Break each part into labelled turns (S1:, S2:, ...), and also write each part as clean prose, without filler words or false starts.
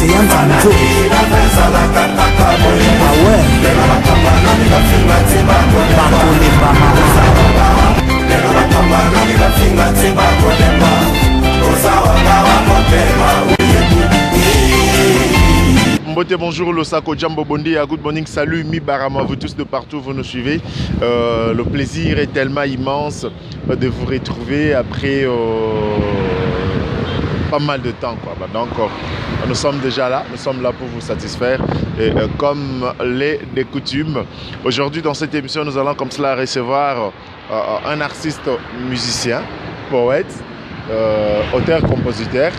S1: océan Tanzo. Ah ouais. Bakolemba
S2: Mbote, bonjour, Losako Djambo Bondi, good morning, salut, Mi Barama, vous tous de partout, vous nous suivez. Le plaisir est tellement immense de vous retrouver après pas mal de temps, quoi. Donc, nous sommes déjà là, nous sommes là pour vous satisfaire. Et comme les de coutume, aujourd'hui dans cette émission, nous allons comme cela recevoir un artiste musicien, poète, auteur-compositeur.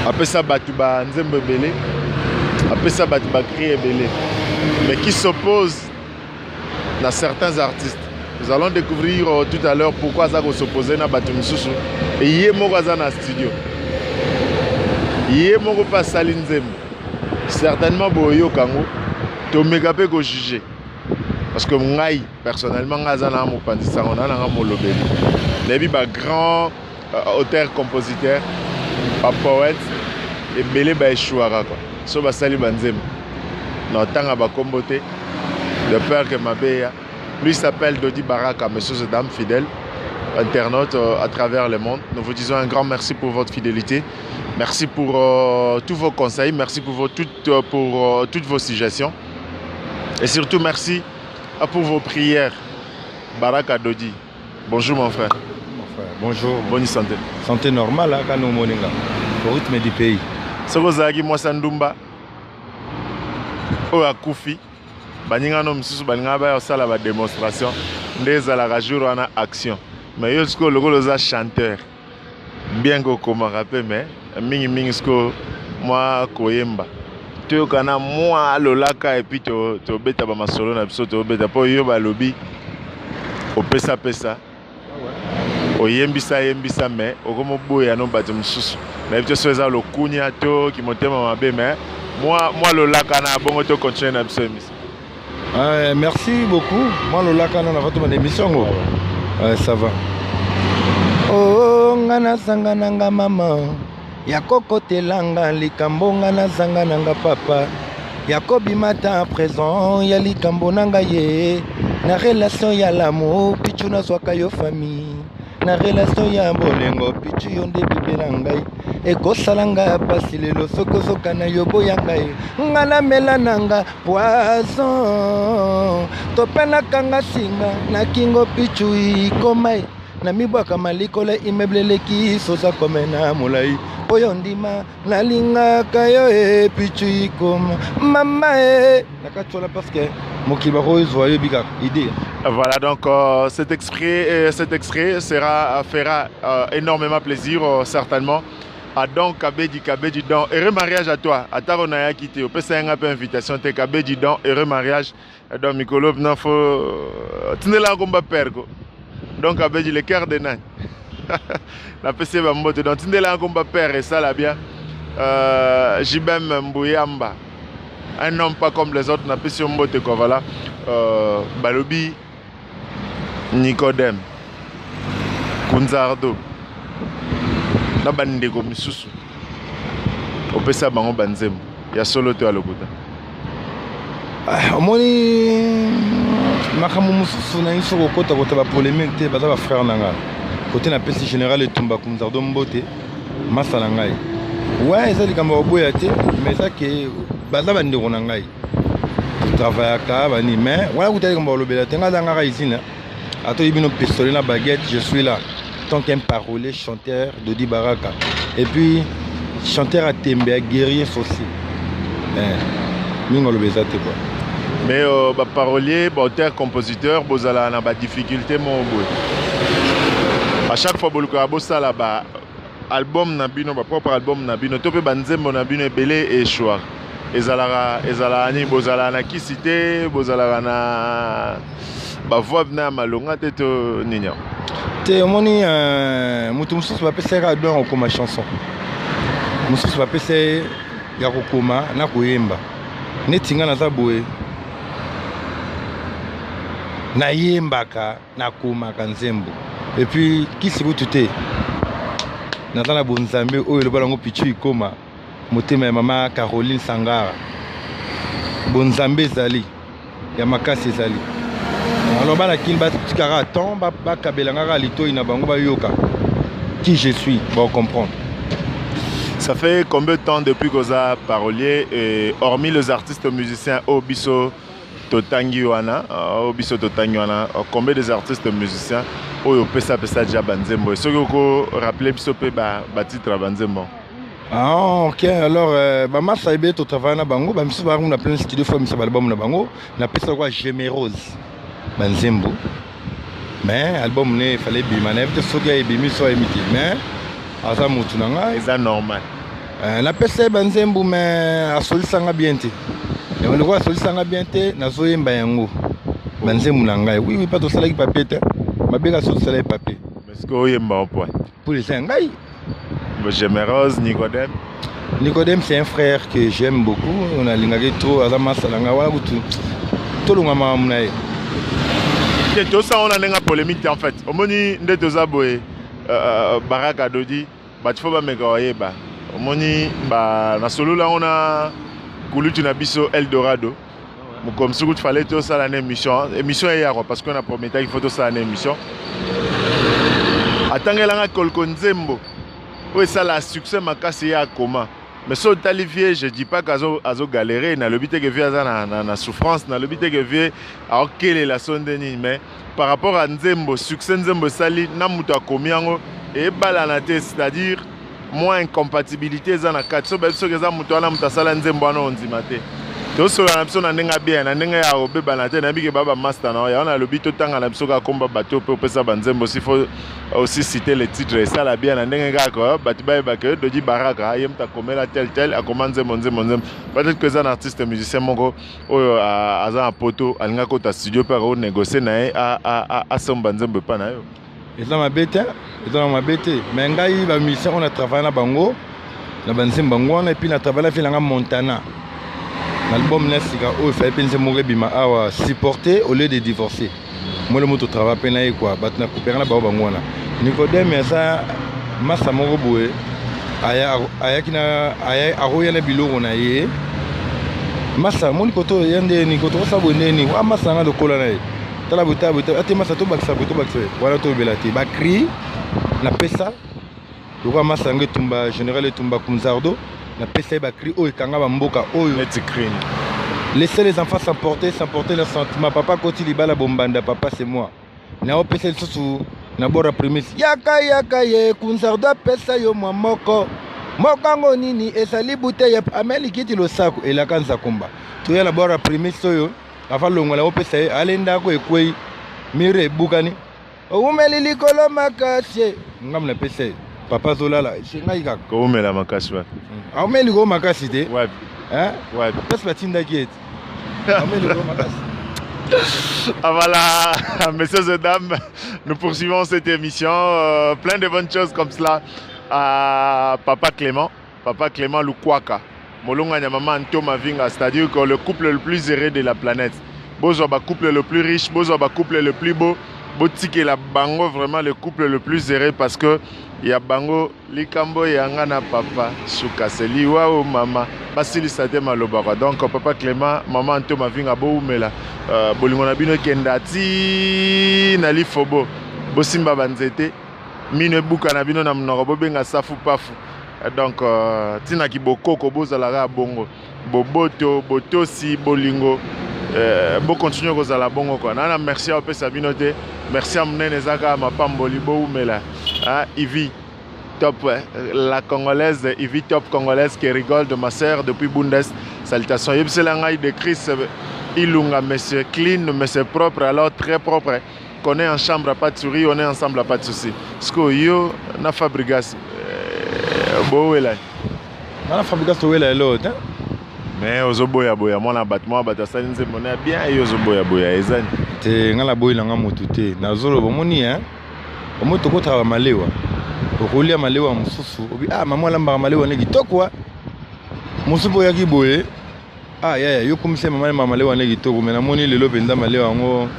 S2: Après ça, Batouba Nzembe Belé. Après ça, Batouba Krié Belé. Mais qui s'oppose à certains artistes. Nous allons découvrir tout à l'heure pourquoi ça s'oppose à Batum Soussou. Et il y a un studio. Il y a un Saline Nzembe. Certainement, Boyo Kango. Tu as peu juger. Parce que moi, personnellement, je suis un grand auteur-compositeur, un poète. Et belé ba échouara quoi. So ba sali banzem. Na tanga ba komboté. De peur que ma béa. Lui s'appelle Dodi Baraka, monsieur et dames fidèles, internautes à travers le monde. Nous vous disons un grand merci pour votre fidélité. Merci pour tous vos conseils, merci pour toutes vos suggestions. Et surtout merci pour vos prières. Baraka Dodi. Bonjour mon frère.
S3: Mon frère, bonjour.
S2: Bonne santé.
S3: Santé normale à Kano Moninga. Au rythme du pays.
S2: Sokozaki Mwasandumba oyo akufi baninga no misusu baninga ba osala ba démonstration ndeza la jour wana action mais yo siko lokolo za chanteur bien ko koma rapé mais mingi siko moi koyemba to kana moi lolaka et puis to beta ba masolo na biso to beta po yo ba lobi opesa pesa oyembisa mais okomo boya no bato misusu mais tu sais ça le kunya to qui monte ma bé mais moi le lakana bon to continuer na biso émission.
S3: Merci beaucoup. Moi le lakana na votre émission go. Ça va. Oh ngana sangana nga mama. Ya kokotelanga likambo ngana sangana nga papa. Yakobi mata à présent ya likambo nanga ye. Na relation ya l'amour pichu na swaka yo famille. Na relation ya bolengo pichu yonde bébé nangai eko salanga pasi lelo soko kana yobo yangai ngana melananga poison to pena kanga singa na kingo pichu ikomai na mibwaka malikole immeuble leki soza komena mulai poyondima na linga kayo e pichu ikoma mama e nakatola parce que
S2: voilà donc cet extrait fera énormément plaisir certainement à donc Kabedi donc heureux mariage à toi à ta ronaya quitté au PC un peu invitation te Kabedi donc heureux mariage donc Mikolo non faut tenir la combat pergo donc Kabedi le cœur de nan la PC va monter donc tenir la combat père et ça là bien Jibem Mbouyamba. Un homme pas comme les autres, n'a pas sur mbote quoi voilà. Balobi, Nicodème, Kunzardo, Nabande comme Misusu. Opesa bango banzem. Ya solo to alokuta.
S3: Omoni makamu mususu na iso kokota kota ba polémique te baza ba frère nanga. Côté na pesi général etumba Kunzardo mbote masala ngai. Ouais, ça likambo boya te, mais ça que baza bande ko nangai travailler ka bani mais voilà vous allez comme le bela tenga danga ici là ato ibino pistolet na baguette je suis là tant qu'un parolier chanteur Dodi Baraka et puis chanteur à tembe guerrier aussi mingo le beza te quoi
S2: mais ba parolier auteur compositeur bozala na ba difficulté mon boy à chaque fois boluka bossa là ba album na bino ba propre album na bino to pe banzembo na bino belé et choix ezala ni bozala na kisité bozala na ba voix na malonga te to ninya
S3: te moni mutu mususu ba pesa ka don ko ma chanson mususu ba pesa ya ko koma na koyemba netinga na za boye na yembaka na koma kanzembo et puis kisi butu te na bonzambe oyo le balango pichu ikoma motema ya mama Caroline Sangara bonzambe ezali ya makasi ezali alors bana kini batikaka temps bakabelangaka litoi na bango bayoka qui je suis bon comprendre.
S2: Ça fait combien de temps depuis que vous avez parolier et hormis les artistes musiciens Obiso Totangiwana, combien des artistes musiciens Oyo Pesa déjà Banzembo? Est-ce que vous rappelez Biso pe ba titre Banzembo?
S3: Ah ok, alors Bama Saïbe to travail na bango, ba miso ba on a plein studio fois miso album na bango, na pesa quoi Gémérose Banzembo. Mais album ne fallait bimane, peut-être so gars bimi so imité, mais asa mutu nanga
S2: c'est normal.
S3: La pesa Banzembo mais a solisanga bien te. Et on le voit solisanga bien te na zo yemba yango. Banzembo nanga. Oui, pas to sala ki papier te. Mabeka so sala ki papier.
S2: Mais ce que yemba au point.
S3: Pour les sangai.
S2: Gémérose, Nicodème.
S3: Nicodème, c'est un frère que j'aime beaucoup. On a l'ingagé trop à Zamasalanga. Voilà, tout le monde m'a amené.
S2: Tout ça, on a une polémique en fait. Au moni, de tous aboyés, Baraka Dodi, il faut pas me gayer. Au moni, na solo là, on a coulu une abisso Eldorado. Comme si il fallait tout ça l'année émission. Émission hier, parce qu'on a promis qu'il faut tout ça l'année émission. Attendez là, Kolkonzembo. Oui, ça la succès m'a cassé à comment. Mais si tu es je ne dis pas qu'azo galérer, na le but que vieux na souffrance, na le but que vieux à quelle est la sonde mais par rapport à Nzembo, succès Nzembo sali na muta komiango et balanate, c'est-à-dire moins incompatibilité za na quatre so beso que za muta na muta sala Nzembo na onzimate. To so na biso na ndenga bien na ndenga ya obe balanate na bike baba master na ya na le but tanga na biso ka komba bateau pe pesa banzembo s'il faut aussi citer les titres et ça la bien na ndenga ka batiba ba que Dodi Baraka yem ta komela tel a commencé monze peut-être que un artiste musicien mongo oyo aza un poto alinga ko ta studio pa ko négocier na a son banzembo pa na yo
S3: eza mabete mais ngai ba musicien on a travaillé na bango na banzembo bango et puis na travaillé filanga Montana. L'album Nessika, il fait penser mourir bima awa supporter au lieu de divorcer. Moi le moto travail penaï quoi, batna couper la baba ngwana. Nicodème ça massa moko boé. Aya kina aya aroya na biloko na ye. Massa mon koto yande ni koto sa bonne ni wa massa na de kola na ye. Tala buta ate massa to baksa buto baksa. Wala to belati. Ba cri na pesa. Lokwa massa nge tumba général tumba kumzardo. La PC Bakri, oh, Kangaba Mboka, oh, laissez les enfants s'emporter leurs sentiments. Papa, quand il la bombanda, papa, c'est moi. Na PC sous na bora prémisse. Yaka ye, Kunzarda pesa yo moi moko. Mokango nini, et sali bouteille, ameli kiti lo saku, et la kanza komba. Tu y a la bora prémisse, yo, avant l'ongola, au PC, alenda ko ekwe, mire, boukani. Oumeli likolo makasye, ngam la PC. Papa Zolala, c'est naïga.
S2: Comment la makasi wa?
S3: Ah mais le gros makasi de.
S2: Ouais.
S3: Hein?
S2: Ouais.
S3: Qu'est-ce que tu n'inquiète? Ah mais le gros makasi.
S2: Ah voilà, messieurs et dames, nous poursuivons cette émission. Plein de bonnes choses comme cela à Papa Clément Lukwaka. Molonga Nyamama Ntoma Vinga, c'est-à-dire que le couple le plus heureux de la planète. Bozoba couple le plus riche, Bozoba couple le plus beau. Botiki la bango vraiment le couple le plus heureux parce que ya bango likambo yangana papa sukaseli wao mama basili sate malobaka donc papa Clément maman Ntoma Vinga bo umela bolingo na bino kendati na lifobo bosimba banzete mine buka na bino na mnoko bobenga safu pafu donc tina ki bokoko bozala bongo boboto botosi bolingo bon continuer kozala bongo quoi nana merci à pesa binote merci à mnene zaka mapamboli bo umela Ivy top la congolaise Ivy top congolaise qui rigole de ma sœur depuis Bundes salutations yebselanga de Chris Ilunga monsieur clean monsieur propre alors très propre qu'on est en chambre pas de souris on est ensemble pas de soucis sko yo na fabrigas bo wela
S3: na fabrigas to wela l'autre
S2: mais ozoboya boya mona battement batasali nze mona bien et ozoboya boya ezani
S3: te ngala boyi langa motu te nazolo bomoni hein omoto ko travailler malewa okolia malewa mususu obi mama lamba malewa ne kitoko wa musupo ya kiboye ya yo komisa mama malewa ne kitoko mais namoni lelo penza malewa ngo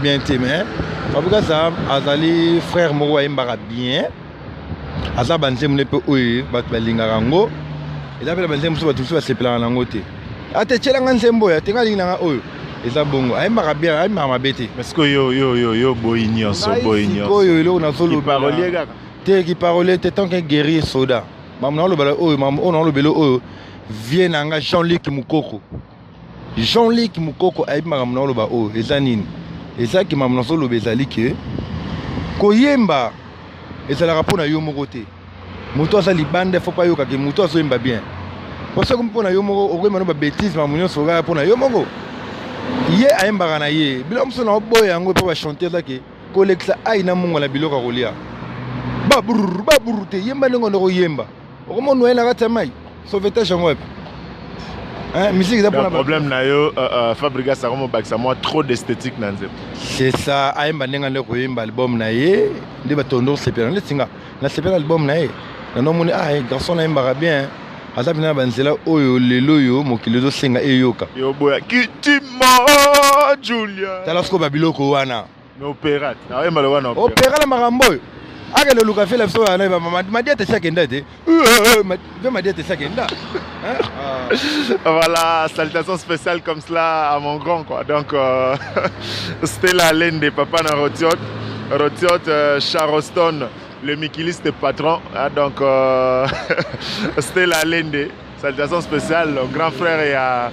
S3: bien te mais fabuka ça azali frère moko wa imbaka bien asa banze mune pe oyi bat balinga rango eza pela banzembo so bato mosusu basepelaka nango te ate tyelanga nzembo oyo atenga alingi nanga oyo eza bongo ayembaka bien ayembaka mabe te
S2: parce que yo boyi nyonso
S3: oyo eloko
S2: parolier kaka
S3: te kiparolier te tant que guerrier soda mamu naolobela oyo mamu oyo naolobela oyo vie nanga Jean-Luc Mukoko ayembaka mamu naoloba oyo eza nini ezalaki mamu nazoloba ezali ke koyemba ezalaka mpona yo moko te moto aza libanda faut pas yoka ke moto azoyemba bien parce que mpona yo moko okoyemba no babétise mamu nyonso okaka mpona yo moko ye ayembaka na ye biloko mosusu naoboya yango mpo bachanter ezake kolekisa ai na mongo na biloko akolia baburu te yemba ndenge ndoko yemba okomona oye na kati ya mai sauvetage yango wapi musique eza mpona
S2: problème na yo Fabregas akomobakisa mwa trop d'esthétique na nzembo
S3: c'est ça ayemba ndenge nde koyemba album na ye nde batondo osepela ndetinga nasepela album na ye nanomoni garçon nayembaka bien aza mpena na banzela oyo lelo oyo mokili ezosenga eyoka
S2: yoboya kitima Julia
S3: tala siko babiloko wana
S2: opéra naoyemba lo wana
S3: opéra na makambo oyo akende luka fela biso wana madiate esakenda te mpe madiate esakenda
S2: voilà salutation spéciale comme cela à mon grand quoi donc c'était la laine des papas na Rotiot Charleston le mikiliste patron donc c'était la laine des salutation spéciale au grand frère et à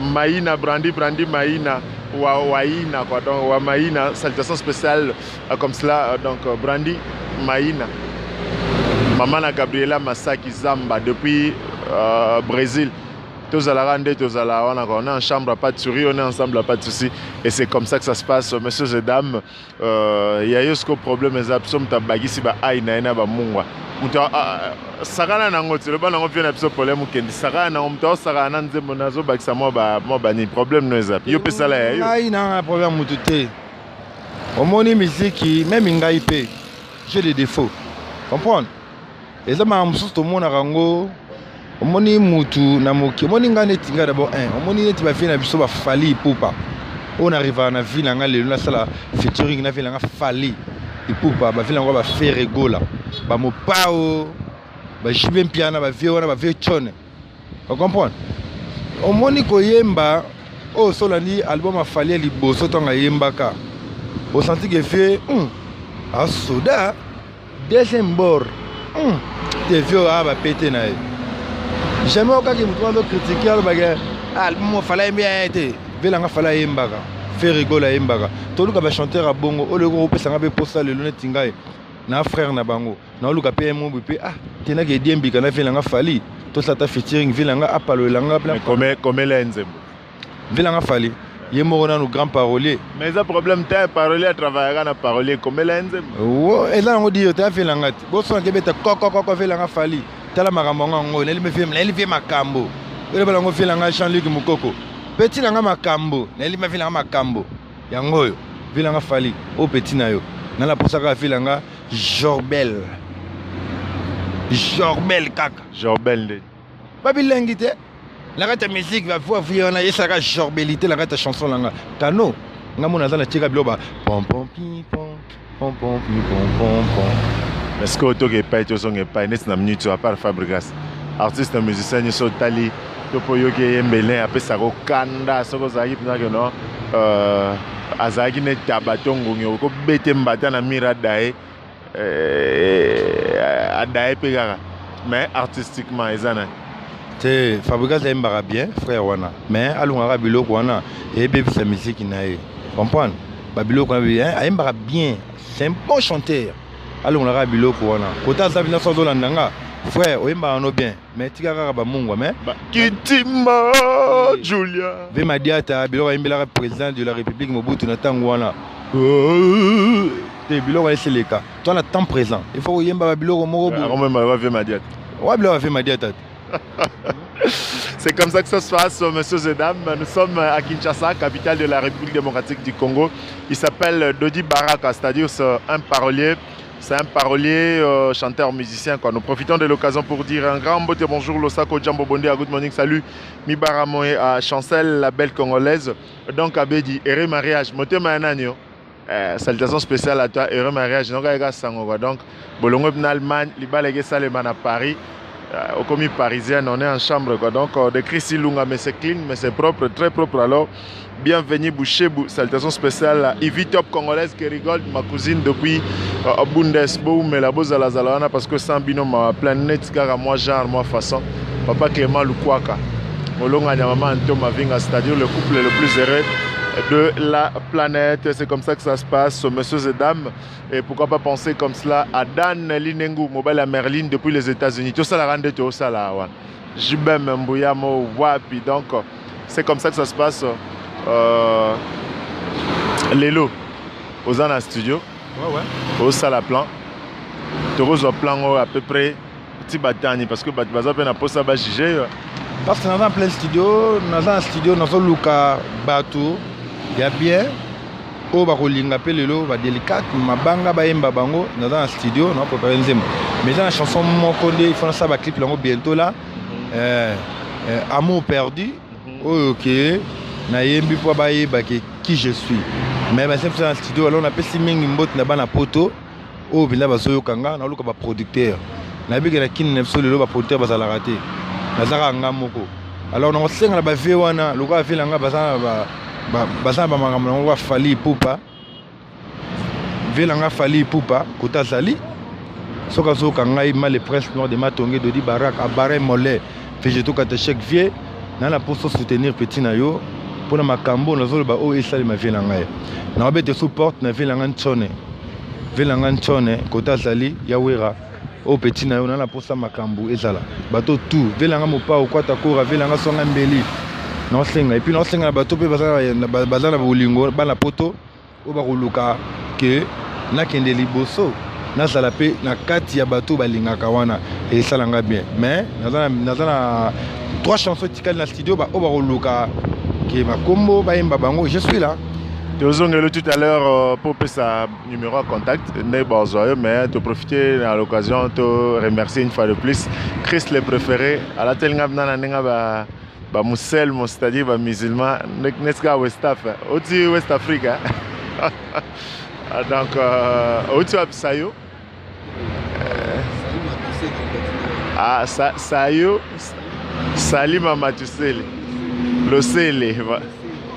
S2: Maïna Brandi Maïna Waïna quoi donc wa Maïna salutation spéciale comme cela donc Brandi Maïna maman na Gabriela Masaki Zamba depuis Brésil tous à la rande on est en chambre pas de souris on est ensemble pas de soucis et c'est comme ça que ça se passe messieurs et dames il y a eu ce problème les absents tabagisi ba aina na ba mungwa muta sakana nango le bana ngo vient abso problème kendi sakana nango muta sakana na nzembo nazo bakisa mo ba ni problème no ezap yo pesa la yo
S3: aina problème mutu te omoni musique même ngai pe j'ai des défauts comprendre eza ma mususu to mona rango omoni mutu na moki omoni nga neti nga d'abord omoni neti ba fina biso ba fali ipupa on arrive na ville nga lelo na sala featuring na ville nga fali ipupa ba ville nga ba faire gola ba mopao ba jibe mpiana ba vie wana ba vie chone on comprend omoni koyemba o solani album afali liboso tonga yembaka o senti que fait a soda deuxième bord des vieux ba pété na jamais aucun qui me trouve critiquer le bagage album fallait bien été velanga fallait yembaka faire rigoler yembaka toluka ba chanteur a bongo o le groupe sanga be posta le lunettes ngai na frère na bango na luka pe mo pe tena ke diembika na velanga fali to sata featuring velanga apalo langa plan
S2: comme l'enzembo
S3: velanga fali yemo na no grand parolier
S2: mais ça problème t'es parolier travailler na parolier comme l'enzembo
S3: et là on dit yo t'as velanga bo so ke beta koko velanga fali tala makambo ngo neli me film neli makambo ele bala ngo filanga Jean-Luc Mukoko petit langa makambo neli me filanga makambo yango yo filanga fali o petit na yo na la posaka filanga Jorbel kaka
S2: Jorbel de
S3: babilengi te la rata musique va voir viona yesaka Jorbelité la rata chanson langa kano ngamona zana tika biloba pom pom pi pom pom pom pi pom pom.
S2: Est-ce que tu as pas été au son et pas net na minute à part Fabregas artiste musicien ni so tali to poyo ke yembele après ça ko kanda so ko zaki pina ke no azaki ne tabatongo nyo ko bete mbata na mira dae adae pegara mais artistiquement ezana
S3: te Fabregas yembara bien frère wana mais alungara biloko wana et bébé sa musique na e comprendre ba biloko na bien yembara bien c'est un bon chanteur alors on a biloko wana kota za bina sozo landanga frère oyemba no bien mais tika kaka ba mungwa mais
S2: kitima Julia
S3: ve madiata biloko yembela président de la République Mobutu na tango wana te biloko eseleka toi na temps présent il faut oyemba ba biloko moko bo
S2: même va ve madiata
S3: ouais biloko ve madiata.
S2: C'est comme ça que ça se passe, messieurs et dames. Nous sommes à Kinshasa, capitale de la République démocratique du Congo. Il s'appelle Dodi Baraka, c'est-à-dire c'est un parolier. C'est un parolier, chanteur, musicien. Quoi. Nous profitons de l'occasion pour dire un grand beauté bonjour, Losako Djambo Bondé, good morning, salut. Mibara Moé à Chancel, la belle congolaise. Donc, Abedi, heureux mariage. Moté Mayananyo. Salutation spéciale à toi, heureux mariage. Donc, Bolongo en Allemagne, Libalege Saleman à Paris. au commis parisienne, on est en chambre quoi. Donc de Chris Ilunga, mais c'est clean, mais c'est propre, très propre. Alors bienvenue Boucher, salutation spéciale à Ivy Top congolaise qui rigole, ma cousine depuis Bundesbo, mais la bose à la Zalana parce que sans binôme ma planète car moi genre moi façon papa Clément Lukwaka. Molonga maman Antoma Vinga, c'est-à-dire le couple le plus heureux de la planète. C'est comme ça que ça se passe, messieurs et dames. Et pourquoi pas penser comme cela à Dan Linengu, mobile à Merlin depuis les États-Unis. Tout ça la rende tout ça là. Jibem Mbouyamo Wapi. Donc c'est comme ça que ça se passe. Lélo, aux en studio. Au salle plan. Tu au plan à peu près petit batani parce que Batbaza peine à poser à juger.
S3: Parce que nous avons un plein studio, nous avons un studio, nous avons Luka Batou, il y a bien, au Barolinga Pelelo, va délicat, ma banga baemba bango, nous avons un studio, nous avons préparé une zème. Mais dans la chanson Mokonde, il faut ça va clip bientôt là, Amour perdu, ok, na yembi po baye baki qui je suis. Mais c'est un studio, alors on appelle Siming Mbot na bana poto, au bila bazoyo kanga, na luka ba producteur. Na bi na kin nepso lelo ba producteur bazala raté. Nazara ngamoko. Alors on sait que la wana le gars fait langa basa ba makambo wa fali pupa. Velanga fali pupa kota sali. Soka soka ngai mal le prince noir de Matonge Dodi Barak abare mollet. Végétaux kata chèque vie na la pour soutenir petit nayo pour na makambo nazo ba o esali ma velanga. Na obete support na velanga ntone. Velanga ntone kota sali yawera. Au petit na on a pour ça makambu ezala bateau tout velanga mopa au kwata kora velanga songa mbeli non senga et puis non senga bateau pe bazana bolingo bana poto o ba koluka ke na kende liboso na sala pe na kati ya bateau balinga kawana et ça langa bien mais nazana trois chansons tikali na studio ba o ba koluka ke makombo ba imba bango je suis là.
S2: Tout à l'heure pour sa numéro de contact, mais de profiter à l'occasion de remercier une fois de plus Chris le préféré à la télé Moussel, c'est-à-dire musulman, n'est-ce West Afrique, aussi West Afrique. Donc, où tu as Sayo? Ah, Sayo, Salima Matusele, Losele,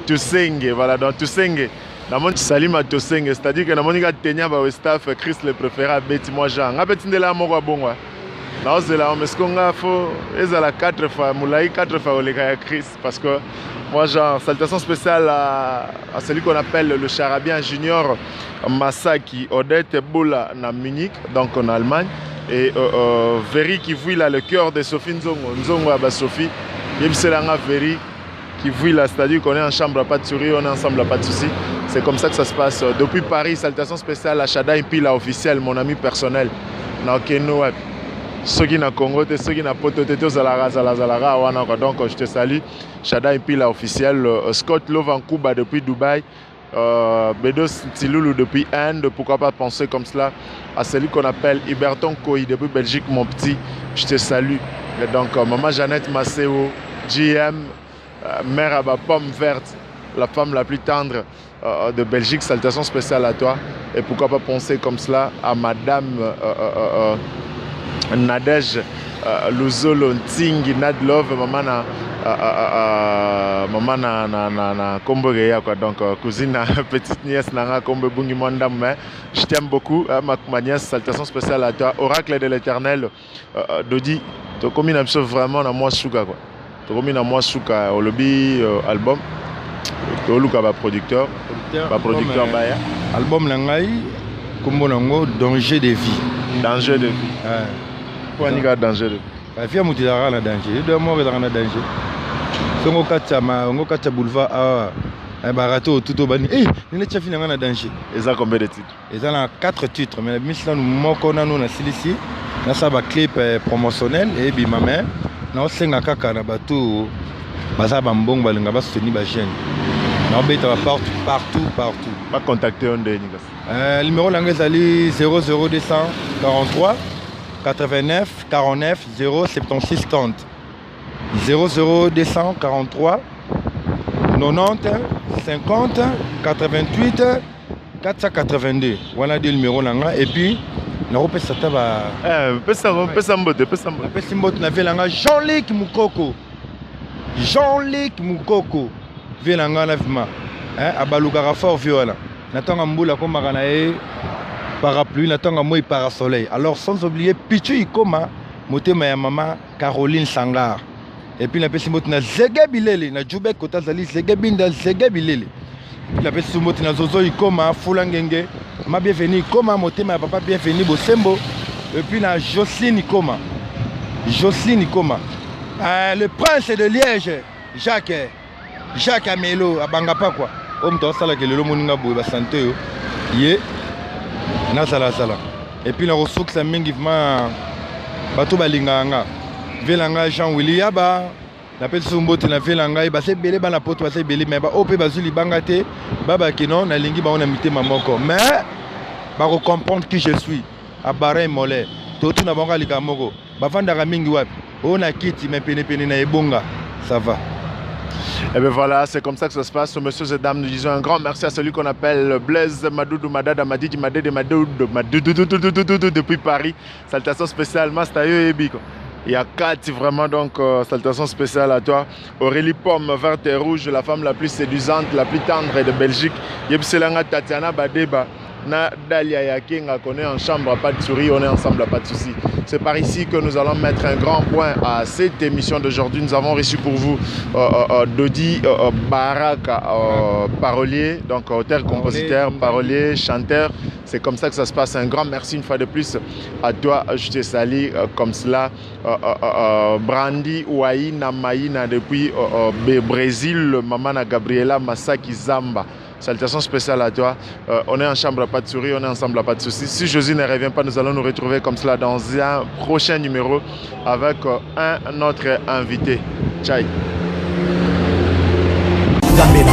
S2: Tusenge, voilà, donc Tusenge. Namon Salima Tusenge, c'est-à-dire que Namon a tenu à West Afrique, Chris le préféré à Betty Mojan. A Betty de la Mora Bonga. Là, c'est là, mais ce qu'on a fait, c'est la 4 fois, Moulaï 4 fois au Lega Chris, parce que moi, genre, salutation spéciale à celui qu'on appelle le charabien junior Masaki Odette Boula na Munich, donc en Allemagne, et Veri qui vouille là le cœur de Sophie Nzongo, Nzongo à Sophie, Yem Selanga Veri qui vouille là, c'est-à-dire qu'on est en chambre, pas de souris, on est ensemble, pas de soucis. C'est comme ça que ça se passe. Depuis Paris, salutation spéciale à Shada Impila officiel, mon ami personnel. Donc, ceux qui sont Congo, ceux qui sont Poto, donc je te salue. Shada Impila officiel, Scott Love en Cuba depuis Dubaï, Bedos Tiloulou depuis Inde, pourquoi pas penser comme cela à celui qu'on appelle Iberton Koyi depuis Belgique, mon petit, je te salue. Et donc, maman Jeannette Maceo, GM, mère à ma pomme verte, la femme la plus tendre de Belgique, salutation spéciale à toi. Et pourquoi pas penser comme cela à madame Nadège Luzolo Ntingi Nadlove, maman na Komboreya quoi. Donc cousine petite nièce nanga Kombe Bungi Mondam, mais je t'aime beaucoup ma nièce, salutation spéciale à toi. Oracle de l'Éternel, Dodi, tu combines vraiment dans moi Suga quoi. Tu combines dans moi Suga au lobby album. Tu as un producteur Baya.
S3: Album Nangai, Kombo Nango, Danger de vie.
S2: Danger de vie. Pourquoi il y a danger de vie?
S3: La vie a monté dans le danger. Il doit mourir dans le danger. Si on a boulevard à Barato, tout au bani. Eh, il y a fini dans le danger.
S2: Et ça combien de titres?
S3: Ils ont 4 titres. Mais nous manquons dans nous ici. Nous avons un clip promotionnel. Et puis ma mère, nous avons un caca dans bateau. Nous avons un bon ballon. Nous avons soutenu la chaîne. Nous avons partout.
S2: Pas contacter un des
S3: le numéro l'anglais c'est 00243 89 49 076 30. 00243 90 50 88 482. Voilà deux numéros là. Et puis nakopesa ta ba
S2: pesa mbote
S3: napesi mbote na velanga Jean-Luc Mukoko velanga na vima abalukaka fort viola natanga mbula komaka na ye parapluie natanga moi parasoleil alors sans oublier Pichu Ikoma motema ya mama Caroline Sangar et puis napesi mbote na Zege Bilele na Jubek Kotazali Zege Binda Zege Bilele napesi mbote na Zozo Ikoma Fula Ngenge ma bienvenue Ikoma motema ya papa bienvenue Bosembo et puis na Jocelyne Ikoma le prince de Liège Jacques Amelo abanga pa quoi homme to sala ke lelo moninga boye ba santé yo ye na sala et puis na ressources mingi vraiment bato balinganga velanga Jean Willy Yaba na pesi mbote na velanga ba se belé bana poto ba se belé mais ba opé bazuli banga te baba kino na lingi ba on a mitema moko mais ba comprendre qui je suis a barin molé toto na banga lika moko ba vandaka mingi wapi on a kiti mais pene na ebonga ça va.
S2: Et bien voilà, c'est comme ça que ça se passe. Messieurs et dames, nous disons un grand merci à celui qu'on appelle Blaise Madoudou Madada Madidi Madede Madoudou depuis Paris. Salutation spéciale, Mastayo et Biko. Il y a 4 vraiment, donc salutation spéciale à toi. Aurélie Pomme, verte et rouge, la femme la plus séduisante, la plus tendre de Belgique. Yebselanga Tatiana Badeba. Na Dalia Yakinga, qu'on est en chambre, pas de souris, on est ensemble, pas de soucis. C'est par ici que nous allons mettre un grand point à cette émission d'aujourd'hui. Nous avons reçu pour vous Dodi Baraka, parolier, donc auteur, compositeur, parolier, chanteur. C'est comme ça que ça se passe. Un grand merci une fois de plus à toi. Je te salue comme cela. Brandy Ouaïna Maïna depuis Brésil, Mamana Gabriela Masaki Zamba. Salutations spéciales à toi. On est en chambre, pas de souris, on est ensemble, pas de soucis. Si Josie ne revient pas, nous allons nous retrouver comme cela dans un prochain numéro avec un autre invité. Ciao.
S1: Gambela.